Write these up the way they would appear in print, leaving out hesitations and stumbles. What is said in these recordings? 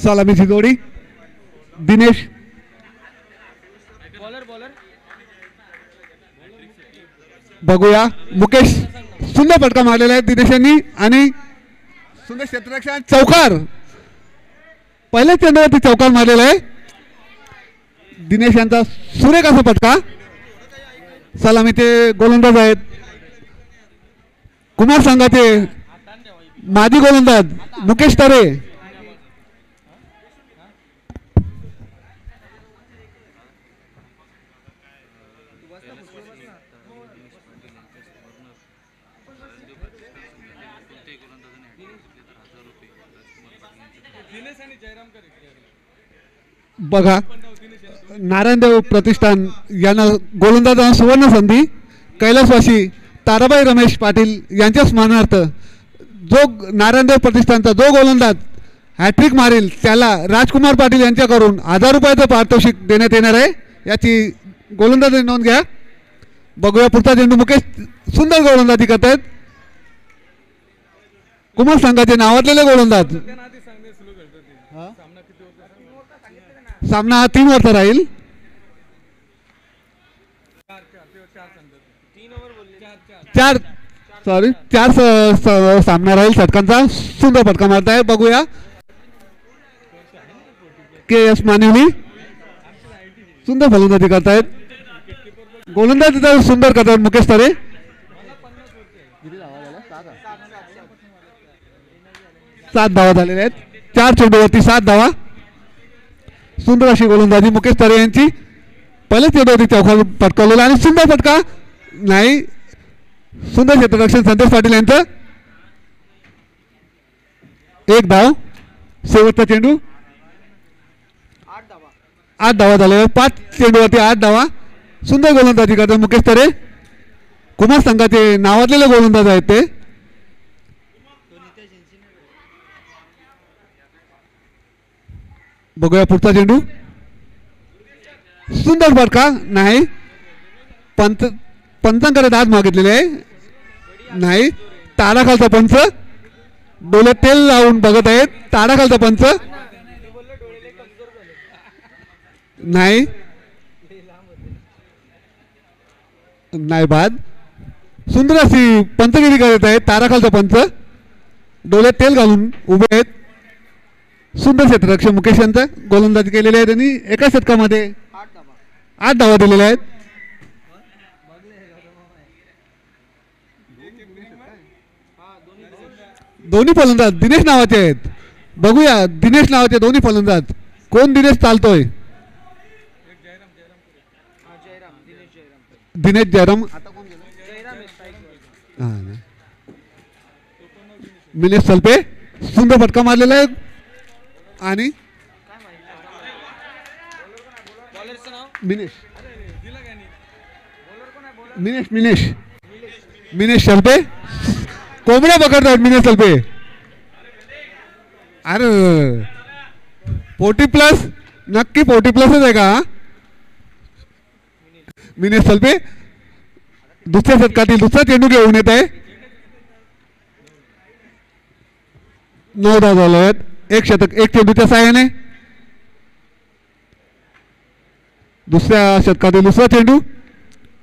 सलामीची जोडी दिनेश बघूया मुकेश सुंदर फटका मारलेला आहे दिनेश यांनी आणि सुंदर क्षेत्ररक्षण चौकार पहिल्याच चेंडूवरती चौकार मारलेला आहे दिनेश यांचा सुरेख असा फटका सलामीचे गोलंदाज आहेत कुमार संघाचे माजी गोलंदाज मुकेश तरे बघा नारायणदेव प्रतिष्ठान यांना गोलंदाजांना सुवर्ण संधी कैलासवासी ताराबाई रमेश पाटील यांच्या स्मरणार्थ जो नारायणदेव प्रतिष्ठानचा जो गोलंदाज हॅट्रिक मारेल त्याला राजकुमार पाटील यांच्याकडून 1000 रुपयाचं पारितोषिक देण्यात येणार आहे याची गोलंदाजी नोंद घ्या बघूया पुढचा चेंडू मुकेश सुंदर गोलंदाजी करतायत कुमार संघाचे नावाजलेले गोलंदाज सामना 3 ओव्हरचा राहील 4 सामना राहील षटकांचा सुंदर फटका मारताय बघूया के एस मानिवली सुंदर फलंदाजी करतायत गोलंदाजी सुंदर करतायत मुकेश तरे 7 धावा झालेल्या आहेत 4 चेंडूवरती 7 धावा सुंदर अशी गोलंदाजी मुकेश तरे यांची पहिले चेंडूवरती चौकार फटकावलेला आणि सुंदर फटका नाही सुंदर क्षेत्ररक्षण संदेश पाटील यांचं 1 धाव शेवटचा चेंडू 8 धावा झाले 5 चेंडूवरती 8 धावा सुंदर गोलंदाजी करतात मुकेश तरे कुमार संघाचे नावाजलेले गोलंदाज आहेत ते बघूया पुढचा चेंडू सुंदर फटका नाही पंचांकडे दाद मागितलेले आहे नाही ताडाखालचा पंच डोळे तेल लावून बघत आहेत ताडाखालचा पंच नाही नाही बाद सुंदर अशी पंचगिरी करत आहेत ताराखालचा पंच डोळ्यात तेल घालून उभे आहेत सुंदर क्षेत्ररक्षण मुकेश यांचा गोलंदाजी केलेली आहे त्यांनी एका षटकामध्ये 8 धावा दिलेल्या आहेत दोन्ही फलंदाज दिनेश नावाचे आहेत बघूया दिनेश नावाचे दोन्ही फलंदाज कोण दिनेश चालतोय दिनेश जयराम मिलेश सल्पे सुंदर फटका मारलेला आहे आणि मिनेश सल्पे कोंबड्या पकडतात मिनेश सल्पे अरे 40+ नक्की 40+ आहे का मिनेश सल्पे दुसऱ्या षटकातील दुसरा चेंडू घेऊन येत आहे 9 धावा झाले आहेत 1 षटक 1 चेंडूच्या साहाय्याने दुसऱ्या षटकातील दुसरा चेंडू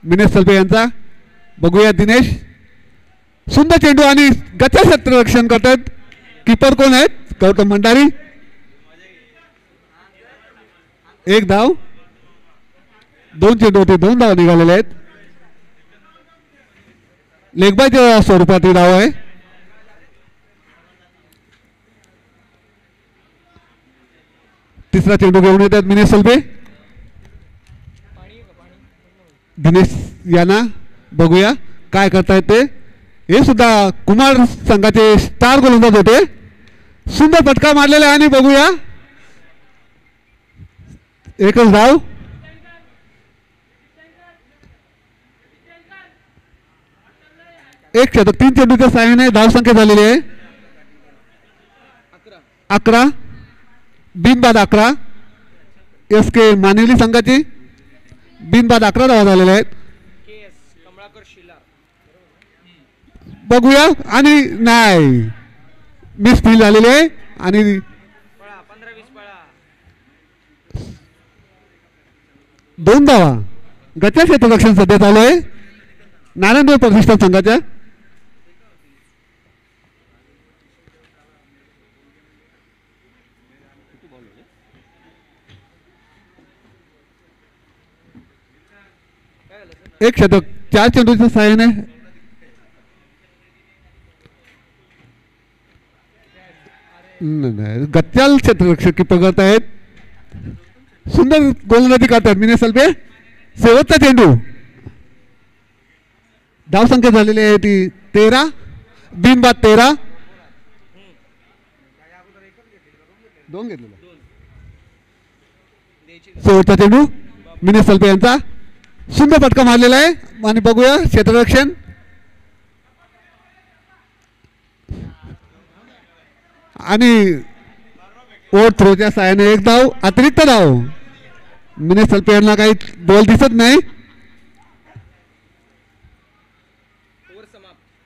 मिनेश सल्पे यांचा बघूया दिनेश सुंदर चेंडू आणि गच्चा क्षेत्ररक्षण करतात कीपर कोण आहेत गौतम भंडारी 1 धाव 2 चेंडू होते 2 धावा निघालेले आहेत लेगबायच्या स्वरूपातील धाव आहे तिसरा चेंडू घेऊन येतात मिनेश सल्पे दिनेश यांना बघूया काय करतायत ते हे सुद्धा कुमार संघाचे स्टार गोलंदाज होते सुंदर फटका मारलेला आहे आणि बघूया एकच धाव एक षटक 3 चेंडूच्या साहाय्याने धावसंख्या झालेली आहे 11 बिनबाद 11 एस के मानिवली संघाची बिनबाद 11 धावा झालेल्या आहेत बघूया आणि नाही मिस फील झालेली आहे आणि 2 धावा. गच्च्या क्षेत्ररक्षण सध्या चालू आहे नारायणदेव प्रतिष्ठान संघाच्या. एक शतक 4 चेंडूच्या सहाय्याने गच्चाल क्षेत्ररक्षक कीपर करत आहेत. सुंदर गोलंदाजी करतात मिने सल्बे. शेवटचा चेंडू. धावसंख्या झालेली आहे ती 13. बिनबाद 13. 2 घेतलेला. शेवटचा चेंडू मिने सल्बे यांचा. सुंदर फटका मारलेला आहे आणि बघूया क्षेत्ररक्षण. आणि ओव्हर थ्रोच्या साहाय्याने 1 धाव. अतिरिक्त धाव. मिने सल्पे यांना काही बॉल दिसत नाही.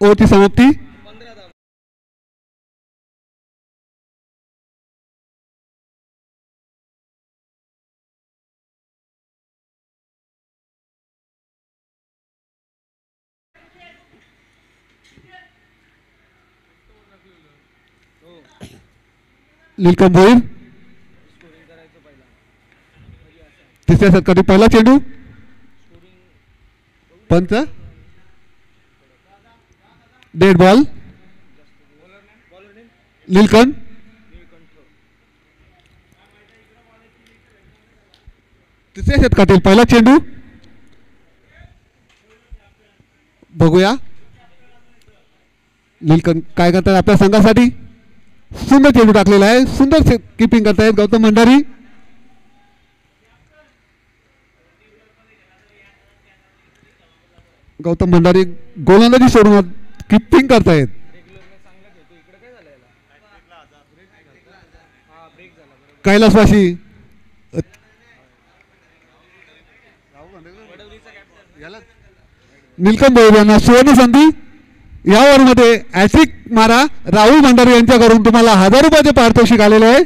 ओव्हरची समाप्ती. नीलकंठ भोईर. तिसऱ्या षटकातील पहिला चेंडू. पंच. Dead ball. नीलकंठ. तिसऱ्या षटकातील पहिला चेंडू. बघूया नीलकंठ काय करतात आपल्या संघासाठी. सुंदर चेंडू टाकलेला आहे. सुंदर किपिंग करतायत गौतम भंडारी. गौतम भंडारी गोलंदाजी सोडून किपिंग करतायत. कैलासवासी नीलकंठ भोईर यांना सुवर्ण संधी. या ओव्हरमध्ये हॅट्रिक मारा. राहुल भंडारी यांच्याकडून तुम्हाला 1000 रुपयाचे पारितोषिक आलेले आहे.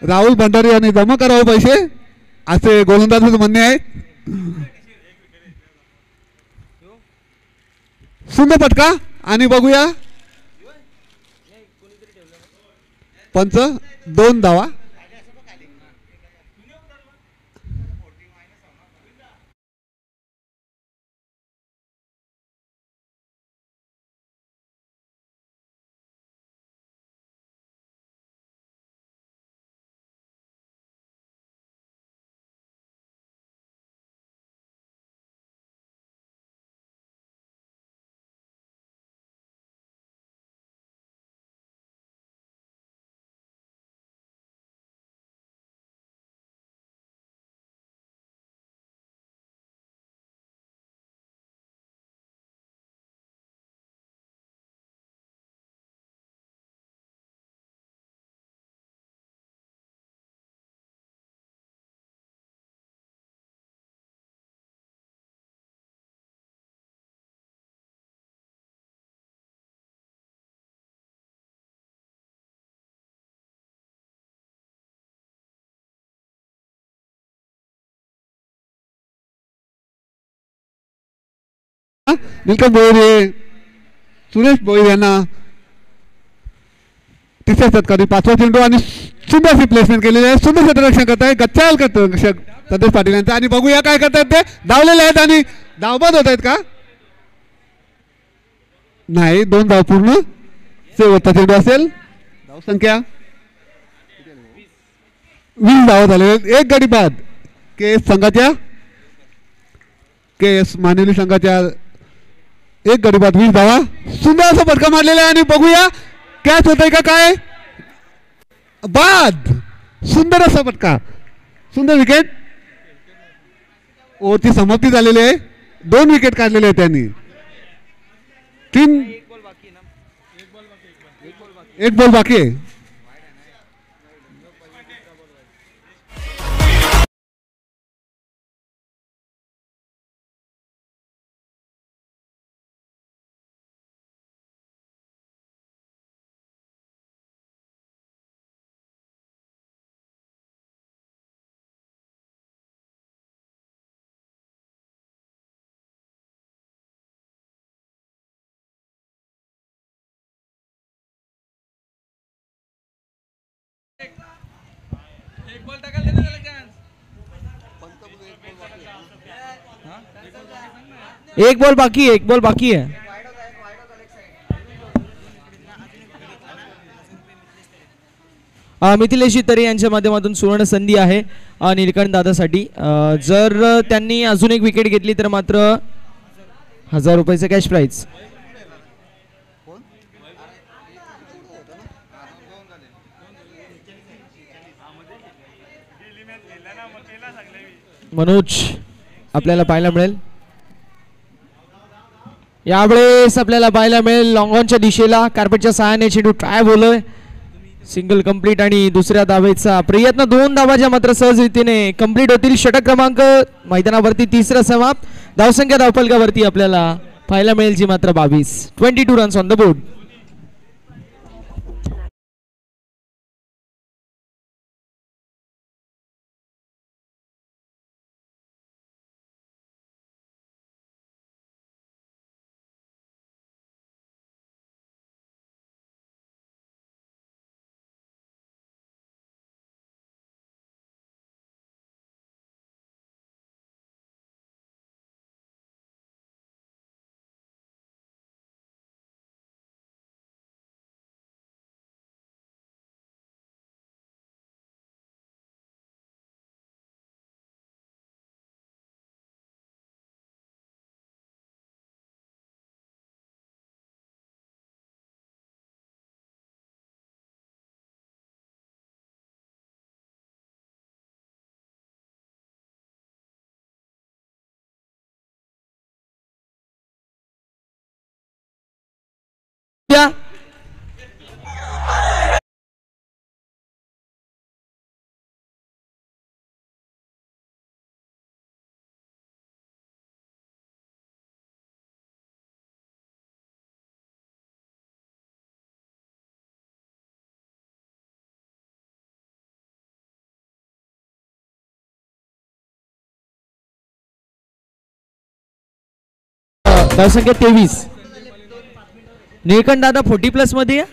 राहुल भंडारी यांनी जमा करावे पैसे असे गोलंदाजाचे म्हणणे आहे. सुंदर फटका आणि बघूया पंच 2 धावा. नीलकंठ भोईर हे सुरेश भोईर यांना तिसऱ्या षटकातील 5वा चेंडू आणि सुंदर प्लेसमेंट केलेली आहे. सुंदर क्षेत्ररक्षण करत आहे गच्चाल क्षेत्ररक्षक सदेश पाटील यांचा. आणि बघूया काय करतायत ते. धावलेले आहेत आणि धावबाद होत आहेत का नाही. 2 धाव पूर्ण. शेवटचा चेंडू असेल. धावसंख्या 20 धावा झाले. 1 गडी बाद. के एस मानेली संघाच्या 1 गडी बाद 20 धावा. सुंदर असा फटका मारलेला आहे आणि बघूया कॅच होत आहे का काय. बाद. सुंदर असा फटका. सुंदर विकेट. ओव्हरची समाप्ती झालेली आहे. 2 विकेट काढलेले आहेत त्यांनी. 1 बॉल बाकी आहे. एक बॉल बाकी आहे, एक बॉल बाकी आहे. मिथिलेश तरे यांच्या माध्यमातून सुवर्ण संधी आहे निलकंठ दादासाठी. जर त्यांनी अजून एक विकेट घेतली तर मात्र 1000 रुपयाचं कॅश प्राइज. मनोज आपल्याला पाहायला मिळेल. यावेळेस आपल्याला पाहायला मिळेल लॉंग ऑनच्या दिशेला कार्पेटच्या सहाय्याने चेंडू ट्राय बोलतोय. सिंगल कंप्लीट आणि दुसऱ्या धावेचा प्रयत्न. 2 धावाच्या मात्र सहज रीतीने कंप्लीट होतील. षटक क्रमांक मैदानावरती तिसरा समाप्त. धावसंख्या धावफलकावरती आपल्याला पाहायला मिळेल जी मात्र 22. 22 रन्स ऑन द बोर्ड. धावसंख्या 23. निळकंठ दादा 40+ मध्ये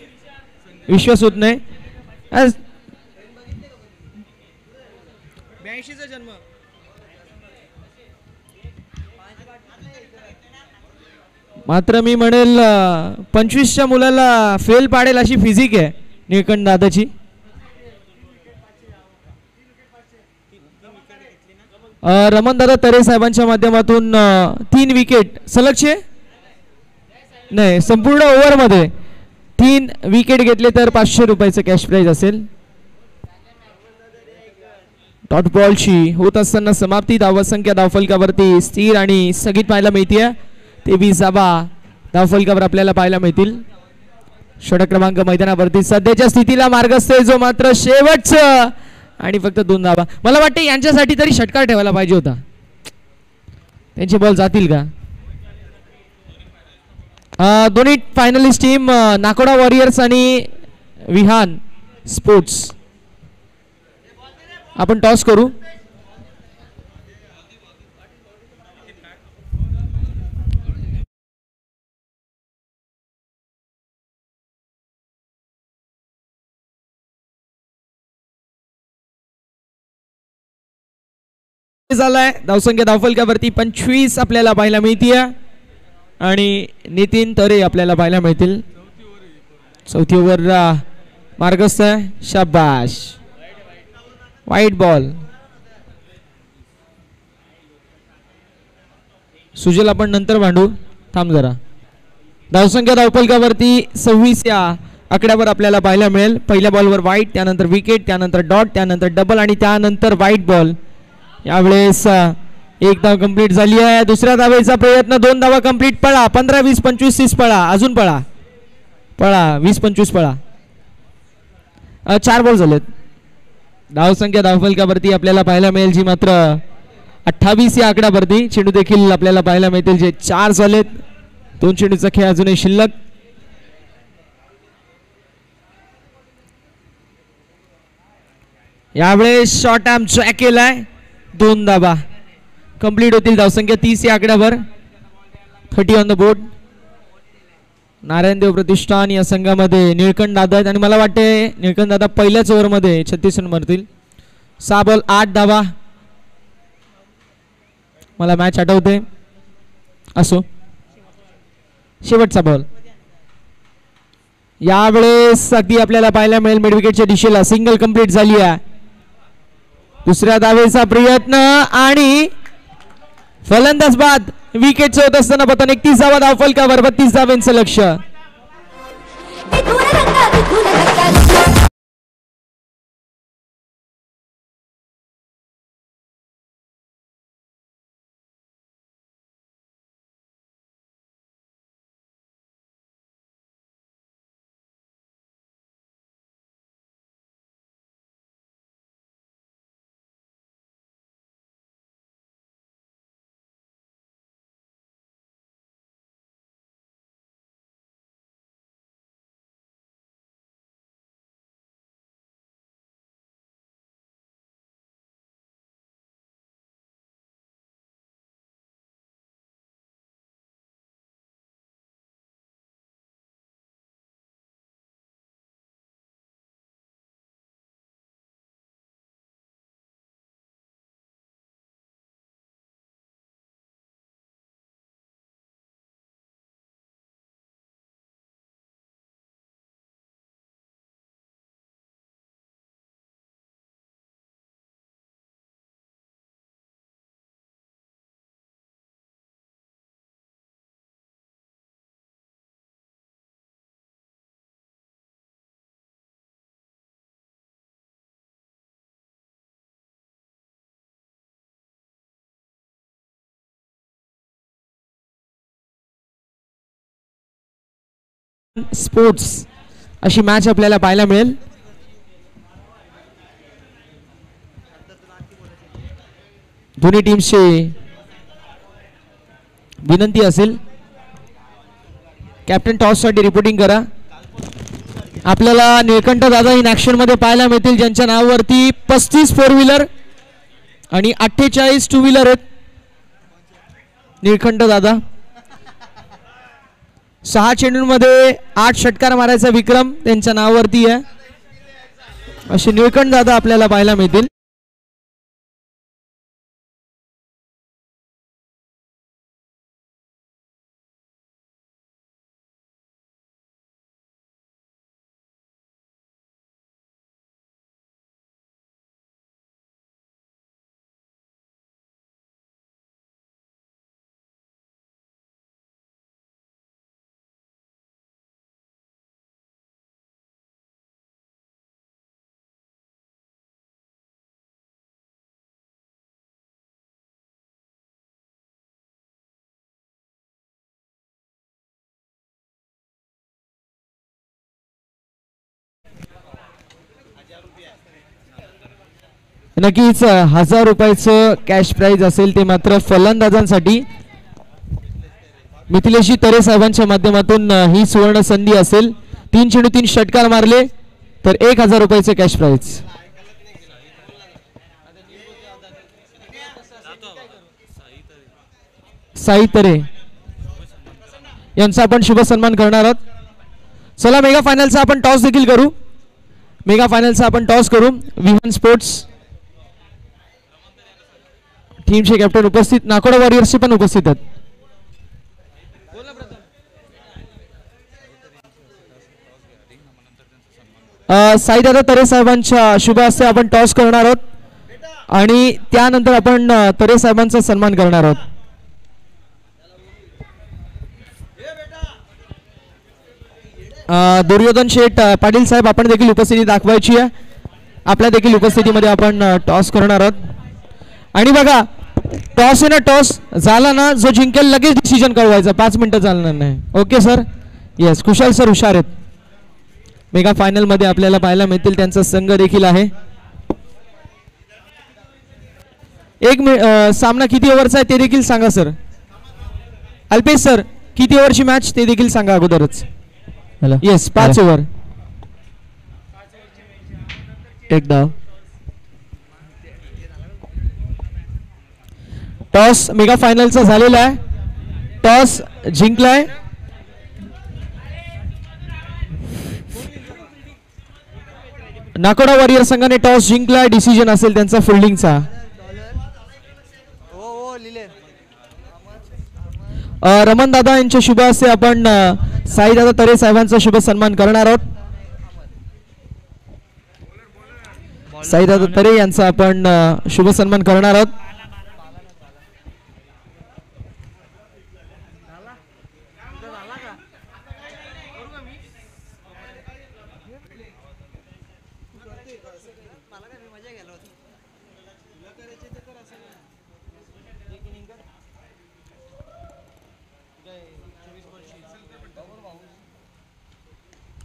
विश्वास होत नाही. 82 चा जन्म. मात्र मी म्हणेल 25च्या मुलाला फेल पाडेल अशी फिजिक आहे निळकंठ दादाची. रमण दादा तरे साहेबांच्या माध्यमातून 3 विकेट सलगचे नाही संपूर्ण ओव्हर मध्ये 3 विकेट घेतले तर 500 रुपयाचं कॅश प्राइज असेल. डॉट बॉलची होत असताना समाप्ती. धावसंख्या धावफलकावरती स्थिर आणि स्थगित पाहायला मिळते. 23 धावा धावफलकावर आपल्याला पाहायला मिळतील. षटक क्रमांक मैदानावरती सध्याच्या स्थितीला मार्गस्थ आहे जो मात्र शेवटचं आणि फक्त 2 धावा. मला वाटते यांच्यासाठी तरी षटकार ठेवायला पाहिजे होता. त्यांचे बॉल जातील का? दोन्ही फायनलिस्ट टीम नाकोडा वॉरियर्स आणि विहान स्पोर्ट्स. आपण टॉस करू. झालाय. धावसंख्या धावफलकावरती 25 आपल्याला पाहायला मिळतीये आणि नितीन तरे आपल्याला पाहायला मिळतील. चौथी ओव्हर मार्गस्थ आहे. शाबाश. White ball. सुजल आपण नंतर भांडू. थांब जरा. धावसंख्या धावफलकावरती 26 या आकड्यावर आपल्याला पाहायला मिळेल. पहिल्या बॉलवर वाईट, त्यानंतर विकेट, त्यानंतर डॉट, त्यानंतर डबल आणि त्यानंतर वाईट बॉल. यावेळेस 1 धाव कंप्लीट झाली आहे. दुसऱ्या धावेचा प्रयत्न. 2 धावा कंप्लीट. पळा. 15 20 25 30 पळा. अजून पळा. पळा 20 25 पळा. 4 बॉल झालेत. धावसंख्या धावफलकावरती आपल्याला पाहायला मिळेल जी मात्र 28 या आकड्यावरती. चेंडू देखील आपल्याला पाहायला मिळतील जे 4 झालेत. 2 चेंडूचा खेळ अजूनही शिल्लक. यावेळेस शॉर्ट आर्म ट्रॅक केलाय. 2 धावा कंप्लीट होतील. धावसंख्या 30 या आकड्यावर. 30 ऑन द बोर्ड. नारायणदेव प्रतिष्ठान या संघामध्ये निळकंठ दादा आहेत आणि मला वाटते निळकंठ दादा पहिल्याच ओव्हरमध्ये 36 रन मारतील. 6 बॉल 8 धावा. मला मॅच आठवते. असो, शेवटचा बॉल. यावेळेस अगदी आपल्याला पाहायला मिळेल मिड विकेटच्या दिशेला सिंगल कंप्लीट झाली आहे. दुसऱ्या धावेचा प्रयत्न आणि फलंदाज बाद. विकेट होत असताना पतन 31 धावा धावफलकावर 32 धावांचं लक्ष. स्पोर्ट्स अशी मॅच आपल्याला पाहायला मिळेल. दोन्ही टीम्सची विनंती असेल कॅप्टन टॉस साठी रिपोर्टिंग करा. आपल्याला निळकंठ दादा इन ऍक्शन मध्ये पाहायला मिळतील ज्यांच्या नावावरती 35 फोर व्हीलर आणि 48 टू व्हीलर आहेत. निळकंठ दादा 6 चेंडूंमध्ये 8 षटकार मारायचा विक्रम त्यांच्या नावावरती आहे. असे निळकंठ दादा आपल्याला पाहायला मिळतील. नक्कीच 1000 रुपयाचं कॅश प्राइज असेल ते मात्र फलंदाजांसाठी. मिथिलेशी तरे साहेबांच्या माध्यमातून ही सुवर्ण संधी असेल. 3 चेंडू 3 षटकार मारले तर 1000 रुपयाचं कॅश प्राइज. साई तरे यांचा आपण शुभ सन्मान करणार आहोत. चला मेगा फायनलचा आपण टॉस देखील करू. मेगा फायनलचा आपण टॉस करू. विमन स्पोर्ट्स टीमचे कॅप्टन उपस्थित, नाकोडा वॉरियर्सचे पण उपस्थित आहेत. साईदादा तरे साहेबांच्या शुभ हस्ते आपण टॉस करणार आहोत आणि त्यानंतर आपण तरे साहेबांचा सन्मान करणार आहोत. दुर्योधन शेठ पाटील साहेब आपण देखील उपस्थिती दाखवायची आहे. आपल्या देखील उपस्थितीमध्ये आपण टॉस करणार आहोत. आणि बघा टॉस आहे ना, टॉस झाला ना जो जिंकेल लगेच डिसिजन कळवायचा, 5 मिनिटं चालणार नाही. Okay sir. Yes, Kushal sir हुशार आहेत. मेगा फायनल मध्ये आपल्याला पाहायला मिळतील त्यांचा संघ देखील आहे. सामना किती ओव्हरचा आहे ते देखील सांगा सर. अल्पेश सर किती ओव्हरची मॅच ते देखील सांगा अगोदरच. Yes 5 over. टेक डाव. टॉस मेगा फायनलचा झालेला आहे. टॉस जिंकलाय नाकोडा वॉरियर संघाने टॉस जिंकला. डिसिजन असेल त्यांचा फिल्डिंगचा. रमण दादा यांच्या शुभ हस्ते आपण साईदादा तरे साहेबांचा शुभ सन्मान करणार आहोत. साईदादा तरे यांचा आपण शुभ सन्मान करणार आहोत.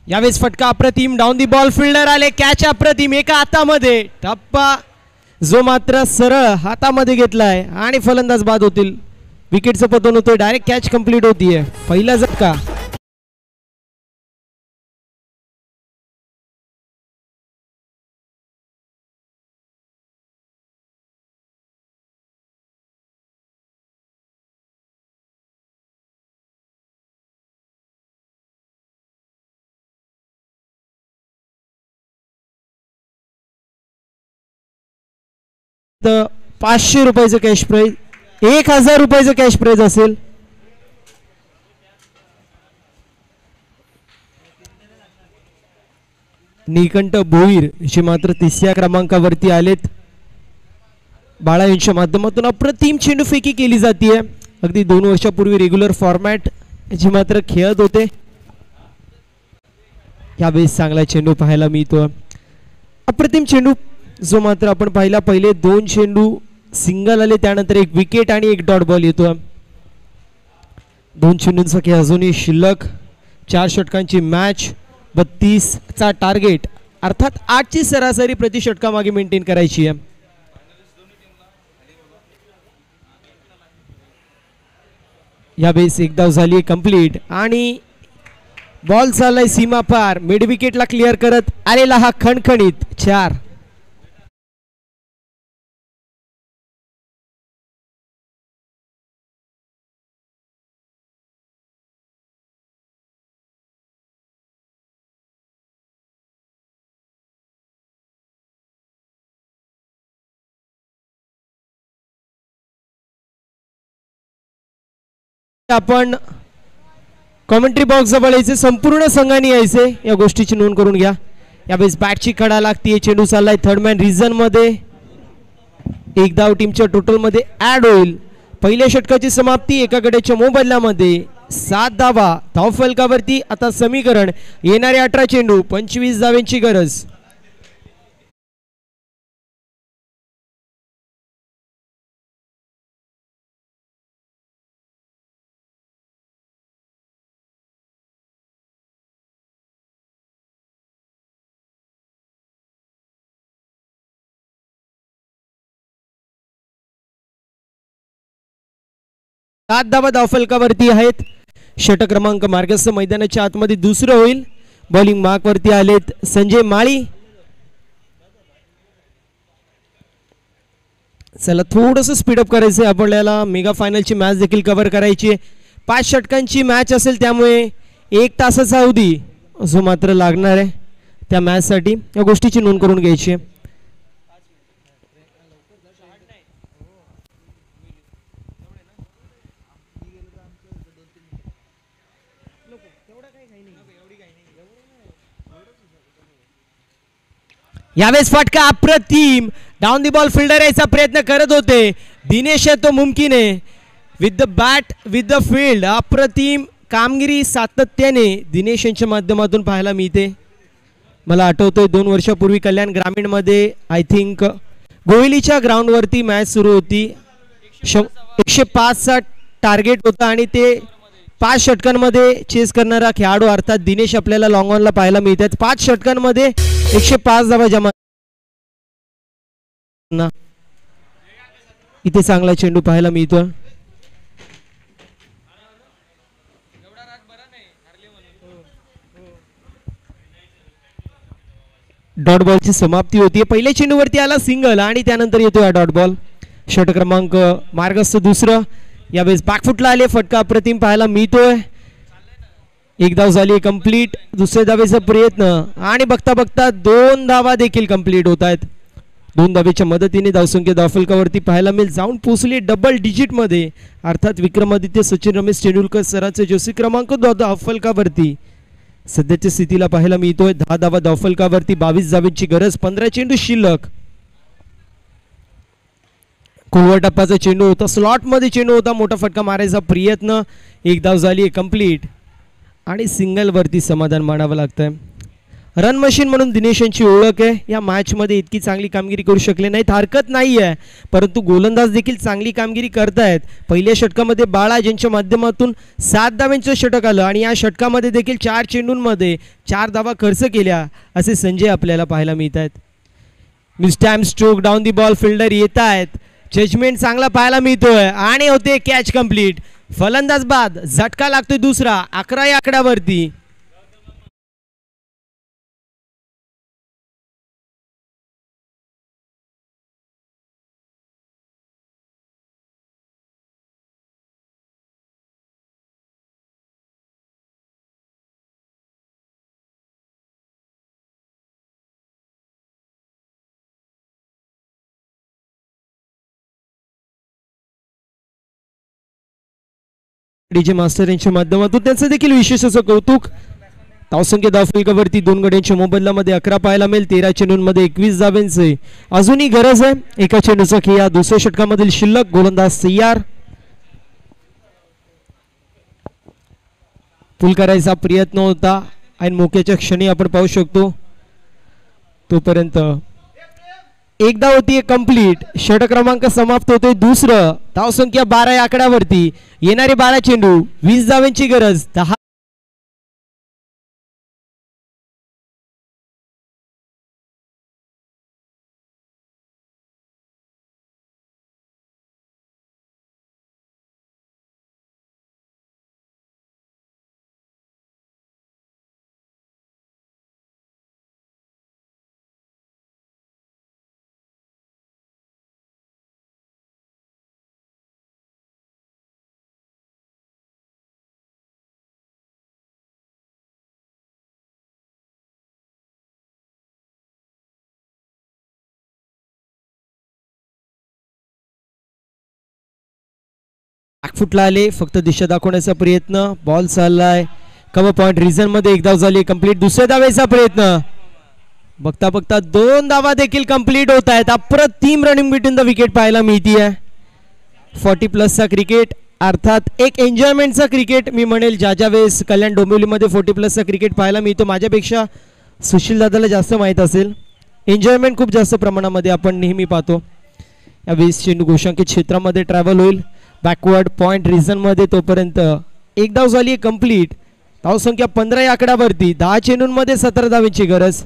यावेळेस फटका अप्रतिम. Down the ball. फिल्डर आले. कॅच अप्रतिम. एका हातामध्ये टप्पा जो मात्र सरळ हातामध्ये घेतलाय आणि फलंदाज बाद होतील. विकेटचं पतन होतोय. डायरेक्ट कॅच कंप्लीट होतीये. पहिला झटका. ₹500 कॅश प्राइज. 1000 रुपयाचं कॅश प्राइज असेल. निकंठ भोईर जे मात्र 3ऱ्या क्रमांकावरती आलेत. बाळा यांच्या माध्यमातून अप्रतिम चेंडूफेकी केली जाते. अगदी 2 वर्षापूर्वी रेग्युलर फॉर्मॅट जे मात्र खेळत होते. यावेळेस चांगला चेंडू पाहायला मिळतो. अप्रतिम चेंडू जो मात्र आपण पाहिला. पहिले 2 चेंडू सिंगल आले. त्यानंतर 1 विकेट आणि 1 डॉट बॉल येतो. 2 चेंडूंचा खेळ अजूनही शिल्लक. 4 षटकांची मॅच. 32चा टार्गेट. अर्थात 8ची सरासरी प्रति षटकामागे मेंटेन करायची आहे. यावेळेस एक धाव झाली कंप्लीट आणि बॉल चाललाय सीमा पार. मिड विकेटला क्लिअर करत आलेला हा खणखणीत 4. आपण कॉमेंट्री बॉक्स जवळ यायचे. संपूर्ण संघाने यायचे. या गोष्टीची नोंद करून घ्या. यावेळेस बॅटची कडा लागते. चेंडू चाललाय थर्ड मॅन रिझन मध्ये. 1 धाव टीमच्या टोटल मध्ये ऍड होईल. पहिल्या षटकाची समाप्ती. एका गड्याच्या मोबदल्यामध्ये 7 धावा. धाव फलकावरती आता समीकरण. येणारे 18 चेंडू 25 धावांची गरज. सात धावा धावफलकावरती आहेत. षटक क्रमांक मार्गस्थ मैदानाच्या आतमध्ये दुसरं होईल. बॉलिंग मार्क वरती आलेत संजय माळी. चला थोडंसं स्पीडअप करायचं आहे आपल्याला. मेगा फायनलची मॅच देखील कव्हर करायची आहे. 5 षटकांची मॅच असेल त्यामुळे 1 तासाचा अवधी जो मात्र लागणार आहे त्या मॅचसाठी. या गोष्टीची नोंद करून घ्यायची आहे. यावेळेस फटका अप्रतिम. Down the ball. फिल्डर यायचा प्रयत्न करत होते. दिनेश तो मुमकिन आहे. With the bat with the field. अप्रतिम कामगिरी सातत्याने दिनेश यांच्या माध्यमातून पाहायला मिळते. मला आठवतोय 2 वर्षापूर्वी कल्याण ग्रामीणमध्ये आय थिंक गोहिलीच्या ग्राउंडवरती मॅच सुरू होती. 105चा टार्गेट होता आणि ते 5 षटकांमध्ये चेस करणारा खेळाडू अर्थात दिनेश आपल्याला लॉंग ऑनला पाहायला मिळतात. 5 षटकांमध्ये 105 धावा जमा. इथे चांगला चेंडू पाहायला मिळतो. डॉट बॉलची समाप्ती होती. पहिल्या चेंडूवरती आला सिंगल आणि त्यानंतर येतो हा डॉट बॉल. षटक क्रमांक मार्गस्थ दुसरं. यावेळेस बॅकफुटला आले. फटका अप्रतिम पाहायला मिळतोय. एक धाव झाली कंप्लीट. दुसऱ्या धावेचा प्रयत्न आणि बघता बघता 2 धावा देखील कंप्लीट होत आहेत. 2 धावेच्या मदतीने धावसंख्या धावफलकावरती पाहायला मिळेल जाऊन पोहोचली डबल डिजिट मध्ये. अर्थात विक्रमादित्य सचिन रमेश तेंडुलकर सरांचे जर्सी क्रमांक 2 धावफलकावरती सध्याच्या स्थितीला पाहायला मिळतोय. 10 धावा धावफलकावरती 22 धावेची गरज. 15 चेंडू शिल्लक. कुलवा टप्प्याचा चेंडू होता, स्लॉट मध्ये चेंडू होता. मोठा फटका मारायचा प्रयत्न. एक धाव झाली कंप्लीट आणि सिंगल वरती समाधान मानावं लागतंय. रन मशीन म्हणून दिनेश यांची ओळख आहे. या मॅच मध्ये इतकी चांगली कामगिरी करू शकले नाहीत, हरकत नाही आहे, परंतु गोलंदाज देखील चांगली कामगिरी करतायत. पहिल्या षटकामध्ये बाळा यांच्या माध्यमातून 7 धावांचं षटक आलं आणि या षटकामध्ये देखील 4 चेंडूंमध्ये 4 धावा खर्च केल्या असे संजय आपल्याला पाहायला मिळत आहेत. Miss time stroke down the ball fielder येत आहेत. जजमेंट चांगला पाहायला मिळतोय आणि होते कॅच कंप्लीट. फलंदाज बाद. झटका लागतोय दुसरा. 11 या आकड्यावरती. डीजे मास्टर यांच्या माध्यमातून त्यांचं देखील विशेष असं कौतुक. धावसंख्या धावफलकावरती 2 गड्यांच्या मोबदल्यामध्ये 11 पाहायला मिळेल. 13 चेंडूंमध्ये 21 धावांचे अजूनही गरज आहे. एका चेंडूचा खेळा. दुसऱ्या षटकामधील शिल्लक. गोलंदाज तयार. पुल करायचा प्रयत्न होता आणि मोक्याच्या क्षणी आपण पाहू शकतो तोपर्यंत एकदा होती कंप्लीट. षटक क्रमांक समाप्त होतोय. दुसरं. धावसंख्या 12 या आकड्यावरती. येणारे 12 चेंडू. 20 धावांची गरज. 10 फुटला आले. फक्त दिशा दाखवण्याचा प्रयत्न. बॉल चाललाय कव्हर पॉइंट रिझन मध्ये. एक धाव झाली कंप्लीट. दुसऱ्या धावेचा प्रयत्न. बघता बघता 2 धावा देखील कंप्लीट होत आहेत. अप्रतिम रनिंग बिटवीन द विकेट पाहायला मिळतीये. 40+ चा क्रिकेट. अर्थात एक एन्जॉयमेंटचा क्रिकेट मी म्हणेल. ज्या वेळेस कल्याण डोंबिवलीमध्ये 40+ चा क्रिकेट पाहायला मिळतो. माझ्यापेक्षा सुशील दादाला जास्त माहीत असेल. एन्जॉयमेंट खूप जास्त प्रमाणामध्ये आपण नेहमी पाहतो. या वेळेस चेंडू घोषांकित क्षेत्रामध्ये ट्रॅव्हल होईल. बॅकवर्ड पॉइंट रिझन मध्ये. तोपर्यंत एक धाव झाली कंप्लीट. धावसंख्या 15 या आकड्यावरती. 10 चेंडूंमध्ये 17 धावांची गरज.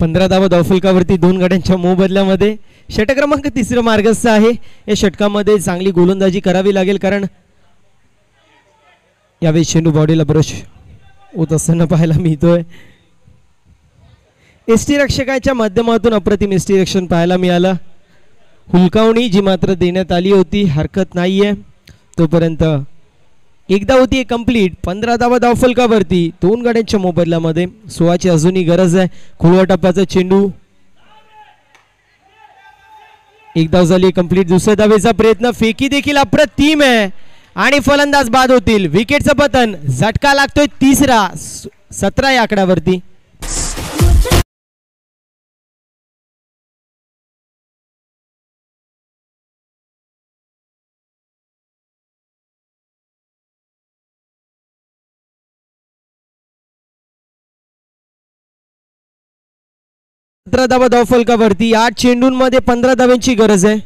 पंधरा धावा धावफलकावरती 2 गड्यांच्या मोबदल्यामध्ये. षटक क्रमांक 3 मार्गस्थ आहे. या षटकामध्ये चांगली गोलंदाजी करावी लागेल कारण यावेळी चेंडू बॉडीला ब्रश होत असताना पाहायला मिळतोय. एसटी रक्षकाच्या माध्यमातून अप्रतिम एसटी रक्षण पाहायला मिळालं. हुलकावणी जी मात्र देण्यात आली होती. हरकत नाहीये. तोपर्यंत एकदा होती कंप्लीट. 15 धावा धावफलकावरती 2 गड्यांच्या मोबदल्यामध्ये. 16ची अजूनही गरज आहे. खुळवा टप्प्याचा चेंडू. एक धाव झाली कंप्लीट. दुसऱ्या धावेचा प्रयत्न. फेकी देखील अप्रतिम आहे आणि फलंदाज बाद होतील. विकेटचं पतन. झटका लागतोय तिसरा. 17 या आकड्यावरती. धावा धावफलकावरती. 8 चेंडूंमध्ये 15 धावांची गरज आहे.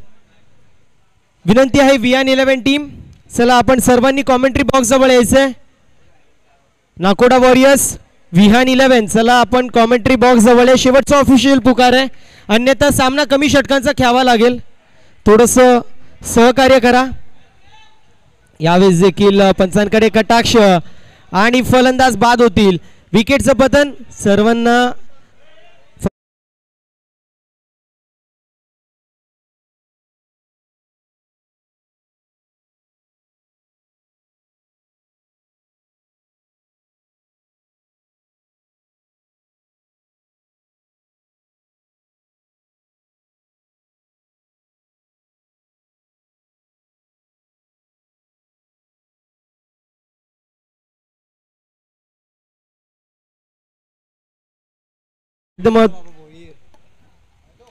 विनंती आहे VN11 टीम, चला आपण सर्वांनी कॉमेंट्री बॉक्स जवळ यायचंय. नाकोडा वॉरियर्स VN11, चला आपण कॉमेंट्री बॉक्स जवळ आहे. शेवटचा ऑफिशियल पुकार आहे, अन्यथा सामना कमी षटकांचा खेळावा लागेल. थोडंसं सहकार्य करा. यावेळेस देखील पंचांकडे कटाक्ष आणि फलंदाज बाद होतील. विकेटचं पतन सर्वांना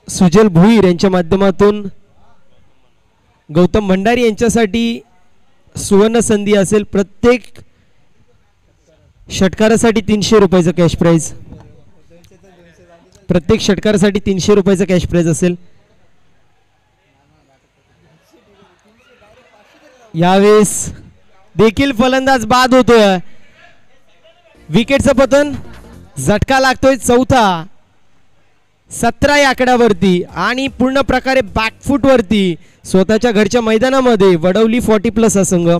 सुजल भोईर यांच्या माध्यमातून गौतम भंडारी यांच्यासाठी सुवर्ण संधी असेल. प्रत्येक षटकारासाठी 300 रुपयाचं कॅश प्राइज. प्रत्येक षटकारासाठी 300 रुपयाचं कॅश प्राइज असेल. यावेळेस देखील फलंदाज बाद होतोय. विकेटचं पतन झटका लागतोय. चौथा 17 या आकड्यावरती आणि पूर्ण प्रकारे बॅकफूट वरती स्वतःच्या घरच्या मैदानामध्ये वडवली 40+ हा संघ.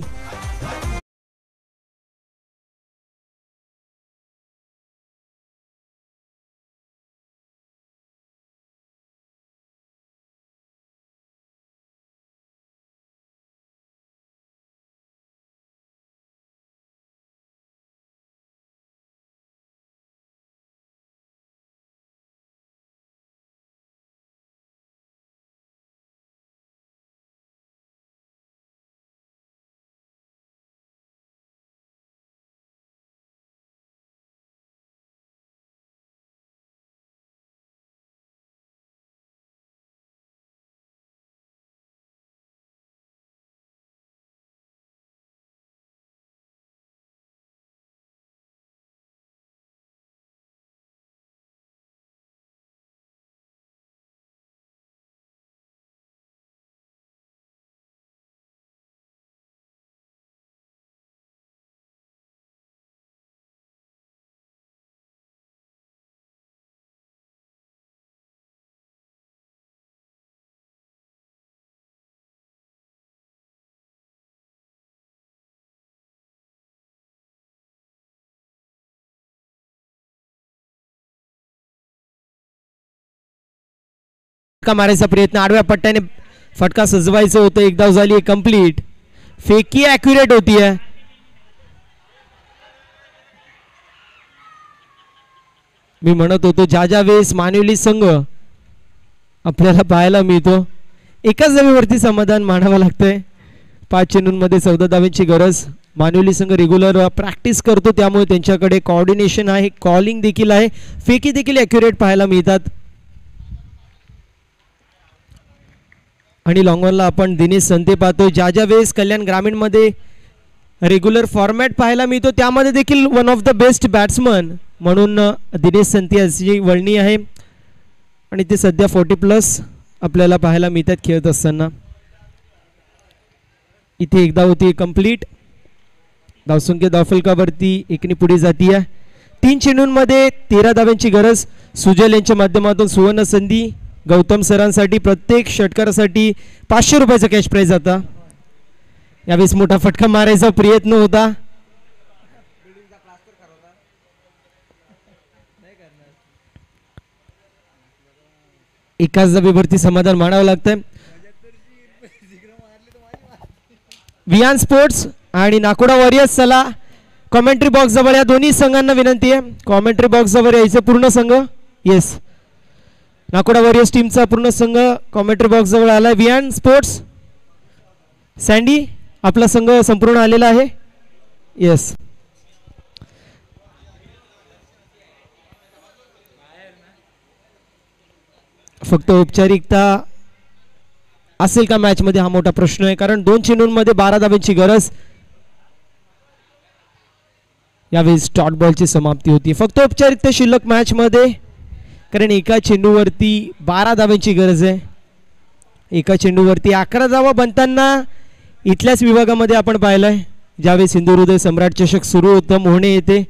फटका मारायचा प्रयत्न. आडव्या पट्ट्याने फटका सजवायचं होतं. एक धाव झाली कंप्लीट. फेकी ॲक्युरेट होतीये. मी म्हणत होतो ज्या वेळेस मानवली संघ आपल्याला पाहायला मिळतो एकाच धावेवरती समाधान मानावं लागतंय. 5 चेंडूंमध्ये 14 धावांची गरज. मानवली संघ रेग्युलर प्रॅक्टिस करतो त्यामुळे त्यांच्याकडे कोऑर्डिनेशन आहे, कॉलिंग देखील आहे, फेकी देखील ॲक्युरेट पाहायला मिळतात. आणि लॉंगॉनला आपण दिनेश संते पाहतोय. ज्या वेळेस कल्याण ग्रामीणमध्ये रेग्युलर फॉर्मॅट पाहायला मिळतो त्यामध्ये देखील one of the best batsman म्हणून दिनेश संते याची वळणी आहे आणि ते सध्या 40+ आपल्याला पाहायला मिळतात खेळत असताना. इथे एकदा होती कंप्लीट. धावसंख्या धावफलकावरती एकने पुढे जातीये. 3 चेंडूंमध्ये 13 धावांची गरज. सुजल यांच्या माध्यमातून सुवर्ण संधी गौतम सरांसाठी. प्रत्येक षटकारासाठी 500 रुपयाचा कॅश प्राइज. आता यावेळेस मोठा फटका मारायचा प्रयत्न होता. एकाच धावेवरती समाधान मानावं लागतंय. वियान स्पोर्ट्स आणि नाकोडा वॉरियर्स चला कॉमेंट्री बॉक्स जवळ या. दोन्ही संघांना विनंती आहे कॉमेंट्री बॉक्स जवळ यायचे पूर्ण संघ. येस, नाकोडा वॉरियर्स टीमचा पूर्ण संघ कॉमेंट्री बॉक्स जवळ आलाय. वियान स्पोर्ट्स सँडी आपला संघ संपूर्ण आलेला आहे. येस, फक्त औपचारिकता असेल का मॅच मध्ये हा मोठा प्रश्न आहे, कारण 2 चेंडूंमध्ये 12 धावांची गरज. यावेळेस डॉट बॉलची समाप्ती होती. फक्त औपचारिकता शिल्लक मॅच मध्ये, कारण एका चेंडूवरती 12 धावांची गरज आहे. एका चेंडूवरती 11 धावा बनताना इथल्याच विभागामध्ये आपण पाहिलंय. ज्यावेळेस हिंदुहृदय सम्राट चषक सुरू होतं मोहणे येथे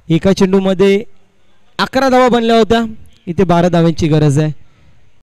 एका चेंडूमध्ये 11 धावा बनल्या होत्या. इथे 12 धावांची गरज आहे.